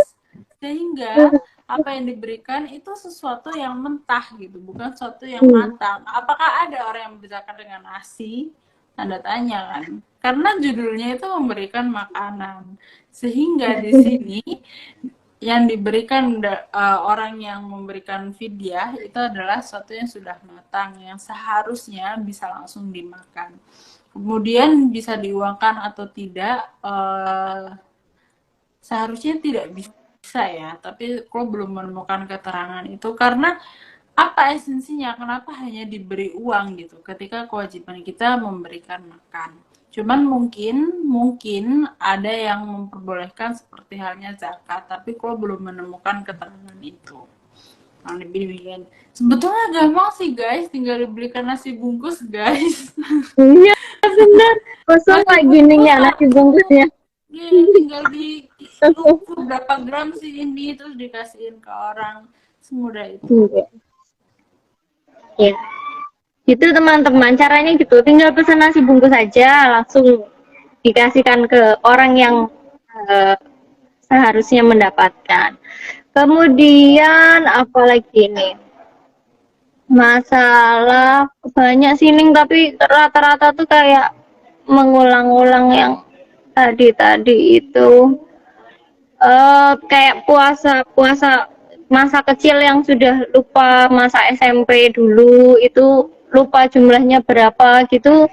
sehingga apa yang diberikan itu sesuatu yang mentah gitu, bukan sesuatu yang matang. Apakah ada orang yang berzakat dengan nasi? Tanda tanya kan. Karena judulnya itu memberikan makanan. Sehingga di sini yang diberikan orang yang memberikan fidyah itu adalah sesuatu yang sudah matang, yang seharusnya bisa langsung dimakan. Kemudian bisa diuangkan atau tidak, seharusnya tidak bisa ya, tapi kok belum menemukan keterangan itu, karena apa esensinya? Kenapa hanya diberi uang gitu? Ketika kewajiban kita memberikan makan. Cuman mungkin ada yang memperbolehkan seperti halnya zakat, tapi kalau belum menemukan keterangan itu. Nah, lebih demikian. Sebetulnya gampang sih guys, tinggal dibelikan nasi bungkus guys. Iya benar, kosong Nasi lagi nih bungkus ya nasi bungkusnya. ya, tinggal diukur berapa gram sih ini, terus dikasihin ke orang. Semudah itu. Iya. Ya. Gitu teman-teman, caranya gitu, tinggal pesan nasi bungkus aja, langsung dikasihkan ke orang yang eh, seharusnya mendapatkan. Kemudian apalagi nih? Masalah banyak sining tapi rata-rata tuh kayak mengulang-ulang yang tadi itu kayak puasa puasa masa kecil yang sudah lupa masa SMP dulu itu lupa jumlahnya berapa gitu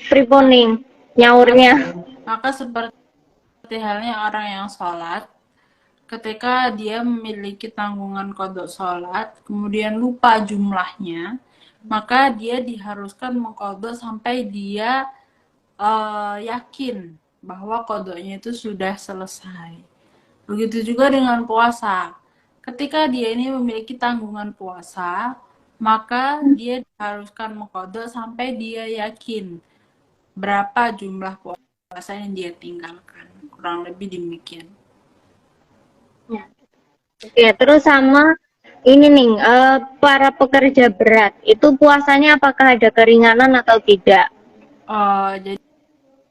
priponing nyaurnya. Maka seperti halnya orang yang sholat, ketika dia memiliki tanggungan kodok sholat, kemudian lupa jumlahnya, maka dia diharuskan mengkodok sampai dia yakin bahwa kodoknya itu sudah selesai. Begitu juga dengan puasa. Ketika dia ini memiliki tanggungan puasa, maka dia diharuskan mengkodok sampai dia yakin berapa jumlah puasa yang dia tinggalkan. Kurang lebih demikian. Oke, terus sama ini nih para pekerja berat itu puasanya apakah ada keringanan atau tidak?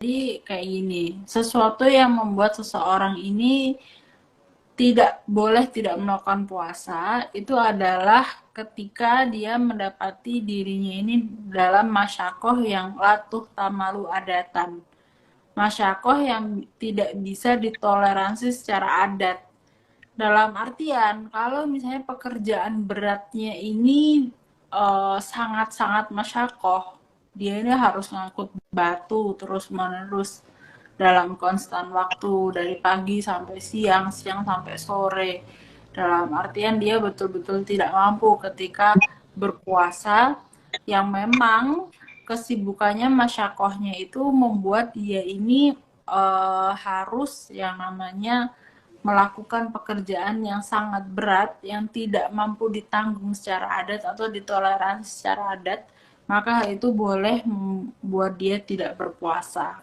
Jadi kayak gini, sesuatu yang membuat seseorang ini tidak boleh tidak melakukan puasa itu adalah ketika dia mendapati dirinya ini dalam masyakoh yang latuh tamalu adatan. Masyakoh yang tidak bisa ditoleransi secara adat. Dalam artian, kalau misalnya pekerjaan beratnya ini sangat-sangat masyakoh, dia ini harus ngangkut batu terus-menerus dalam konstan waktu dari pagi sampai siang, siang sampai sore. Dalam artian dia betul-betul tidak mampu ketika berpuasa yang memang kesibukannya masyakohnya itu membuat dia ini harus yang namanya melakukan pekerjaan yang sangat berat yang tidak mampu ditanggung secara adat atau ditoleransi secara adat, maka hal itu boleh membuat dia tidak berpuasa.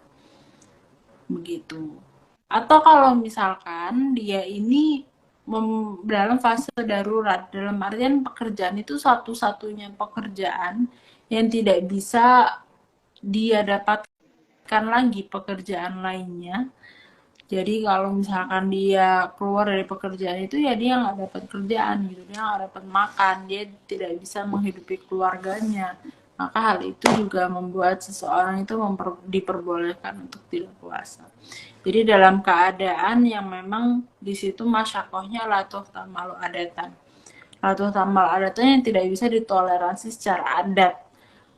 Begitu. Atau kalau misalkan dia ini dalam fase darurat, dalam artian pekerjaan itu satu-satunya pekerjaan yang tidak bisa dia dapatkan lagi pekerjaan lainnya. Jadi kalau misalkan dia keluar dari pekerjaan itu ya dia nggak dapat kerjaan gitu, dia nggak dapat makan, dia tidak bisa menghidupi keluarganya. Maka hal itu juga membuat seseorang itu diperbolehkan untuk tidak puasa. Jadi dalam keadaan yang memang di situ masyakohnya latuh tamalu adatan. Latuh tamal adatnya yang tidak bisa ditoleransi secara adat.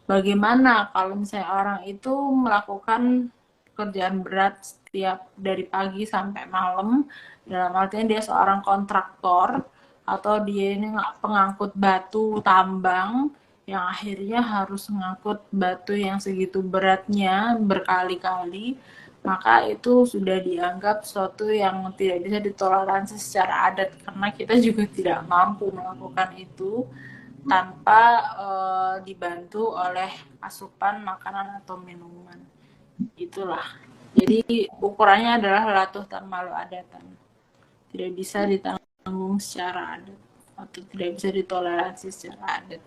Bagaimana kalau misalnya orang itu melakukan pekerjaan berat setiap dari pagi sampai malam, dalam artian dia seorang kontraktor atau dia ini pengangkut batu tambang yang akhirnya harus mengangkut batu yang segitu beratnya berkali-kali, maka itu sudah dianggap sesuatu yang tidak bisa ditoleransi secara adat karena kita juga tidak mampu melakukan itu tanpa dibantu oleh asupan makanan atau minuman. Itulah. Jadi ukurannya adalah latuh tamalu adatan. Tidak bisa ditanggung secara adat atau tidak bisa ditoleransi secara adat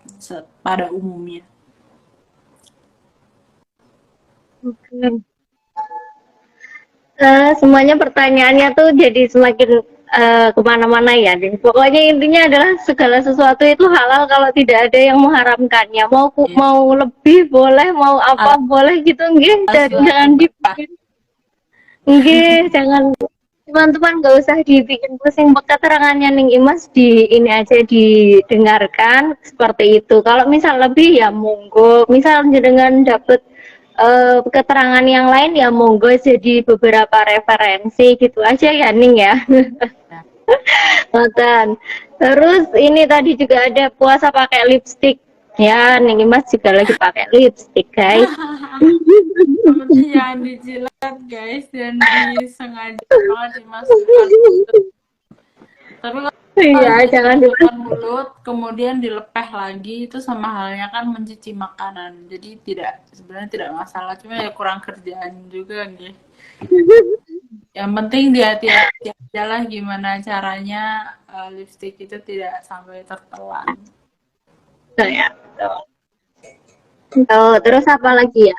pada umumnya. Oke. Semuanya pertanyaannya tuh jadi semakin kemana-mana ya. Pokoknya intinya adalah segala sesuatu itu halal kalau tidak ada yang mengharamkannya. Mau lebih boleh, mau apa boleh gitu, nggih. Jangan dipikir, nggih, jangan teman-teman nggak usah dibikin pusing. Keterangannya ning Imas di ini aja didengarkan seperti itu. Kalau misal lebih ya monggo. Misal dengan dapat keterangan yang lain ya monggo jadi beberapa referensi gitu aja ya Ning ya. Ngoten. Terus ini tadi juga ada puasa pakai lipstick. Ya, nih Mas juga lagi pakai lipstick, guys. Seperti jangan dijilat guys, dan disengaja banget dimasukkan mulut. Tapi kalau Iya, jangan di dimasukkan mulut kemudian dilepeh lagi, itu sama halnya kan mencuci makanan. Jadi sebenarnya tidak masalah, cuma ya kurang kerjaan juga nih. Yang penting di hati-hati aja lah gimana caranya lipstick itu tidak sampai tertelan. ya. Oh, terus apa lagi ya?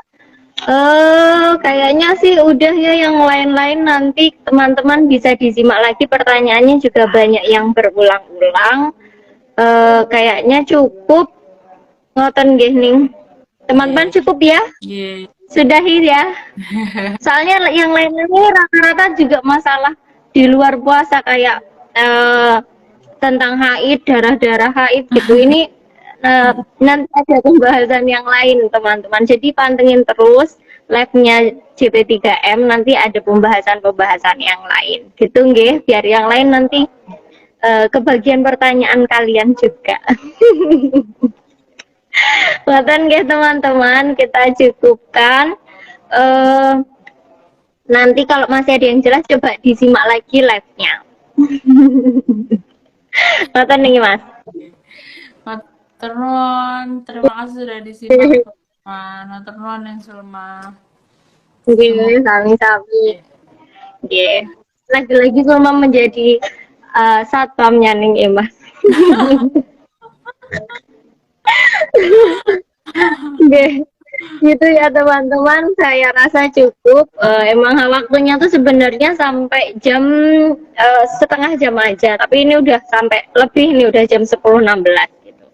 Kayaknya sih udah ya, yang lain-lain nanti teman-teman bisa disimak lagi, pertanyaannya juga banyak yang berulang-ulang. Kayaknya cukup ngoten nggih ning. Teman-teman cukup ya? Yeah. Sudahi ya. Soalnya yang lain-lain ini rata-rata juga masalah di luar puasa kayak tentang haid, darah-darah haid gitu. Ini nanti ada pembahasan yang lain teman-teman. Jadi pantengin terus live-nya JP3M, nanti ada pembahasan-pembahasan yang lain. Gitu nggih, biar yang lain nanti kebagian pertanyaan kalian juga. Ngoten nggih teman-teman, kita cukupkan. Nanti kalau masih ada yang jelas coba disimak lagi live-nya. Ngoten nih Mas. Maturnuun, terima kasih sudah disimak teman. Maturnuun yang Sulma. Nggih, sami-sami. Nggih. Lagi-lagi Sulma menjadi satpamnya ning Mas. Nggih. Gitu ya teman-teman, saya rasa cukup. Emang waktunya tuh sebenarnya sampai jam setengah jam aja, tapi ini udah sampai lebih, ini udah jam 10.16 gitu.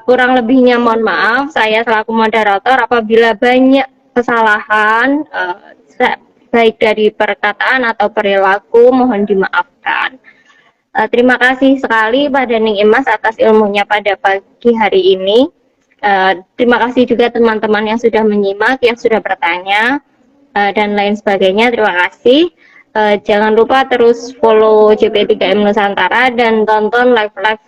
Kurang lebihnya mohon maaf, saya selaku moderator apabila banyak kesalahan baik dari perkataan atau perilaku, mohon dimaafkan. Terima kasih sekali pada Ning Imas atas ilmunya pada pagi hari ini. Terima kasih juga teman-teman yang sudah menyimak, yang sudah bertanya, dan lain sebagainya. Terima kasih. Jangan lupa terus follow JP3M Nusantara dan tonton live-live